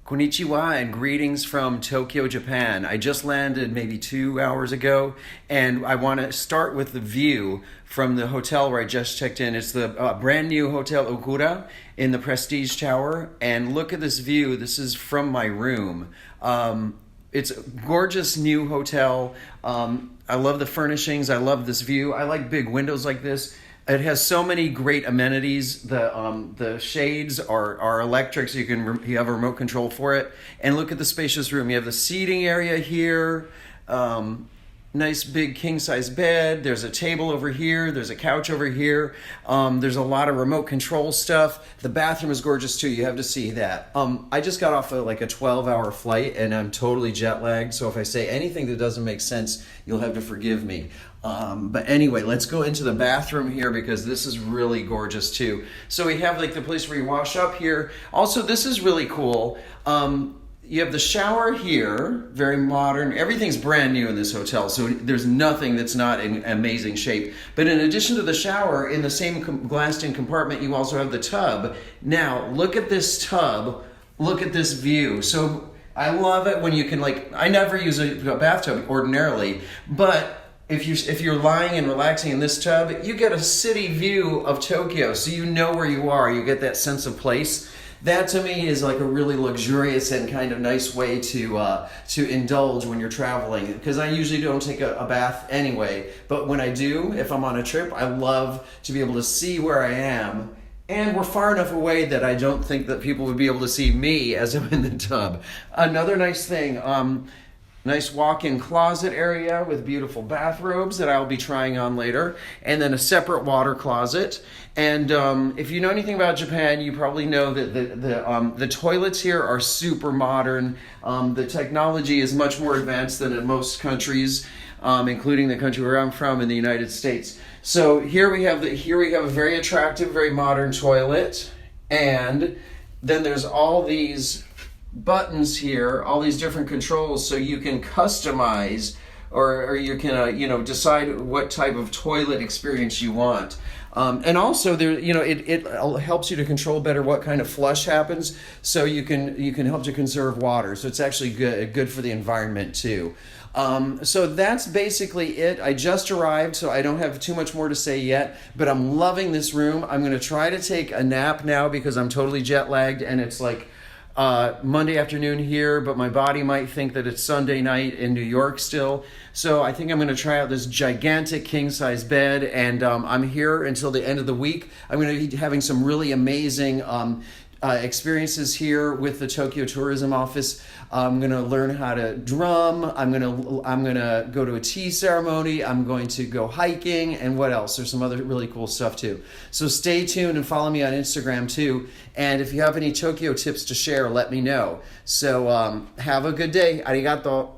Konnichiwa and greetings from Tokyo, Japan. I just landed maybe 2 hours ago, and I want to start with the view from the hotel where I just checked in. It's the brand new Hotel Okura in the Prestige Tower, and look at this view. This is from my room. It's a gorgeous new hotel. I love the furnishings. I love this view. I like big windows like this. It has so many great amenities. The shades are electric, so you have a remote control for it. And look at the spacious room. You have the seating area here. Nice big king size bed. There's a table over here. There's a couch over here. There's a lot of remote control stuff. The bathroom is gorgeous too. You have to see that. I just got off like a 12-hour flight and I'm totally jet lagged. So if I say anything that doesn't make sense, you'll have to forgive me. But anyway, let's go into the bathroom here because this is really gorgeous too. So we have like the place where you wash up here. Also, this is really cool. You have the shower here, very modern. Everything's brand new in this hotel, so there's nothing that's not in amazing shape. But in addition to the shower, in the same glassed-in compartment, you also have the tub. Now, look at this tub. Look at this view. So I love it when you can, like, I never use a bathtub ordinarily, but if you're lying and relaxing in this tub, you get a city view of Tokyo, so you know where you are. You get that sense of place. That to me is like a really luxurious and kind of nice way to indulge when you're traveling. Because I usually don't take a bath anyway, but when I do, if I'm on a trip, I love to be able to see where I am. And we're far enough away that I don't think that people would be able to see me as I'm in the tub. Another nice thing, nice walk-in closet area with beautiful bathrobes that I'll be trying on later, and then a separate water closet. And if you know anything about Japan, you probably know that the toilets here are super modern. The technology is much more advanced than in most countries, including the country where I'm from in the United States. So here we have a very attractive, very modern toilet, and then there's all these buttons here, all these different controls, so you can customize or you can decide what type of toilet experience you want. And also there, it helps you to control better what kind of flush happens, so you can help to conserve water. So it's actually good for the environment too. So that's basically it. I just arrived, so I don't have too much more to say yet, but I'm loving this room. I'm going to try to take a nap now because I'm totally jet lagged and it's like Monday afternoon here, but my body might think that it's Sunday night in New York still. So I think I'm going to try out this gigantic king-size bed, and I'm here until the end of the week. I'm going to be having some really amazing experiences here with the Tokyo Tourism Office. I'm going to learn how to drum. I'm going to go to a tea ceremony. I'm going to go hiking, and what else? There's some other really cool stuff too. So stay tuned and follow me on Instagram too. And if you have any Tokyo tips to share, let me know. So have a good day. Arigato.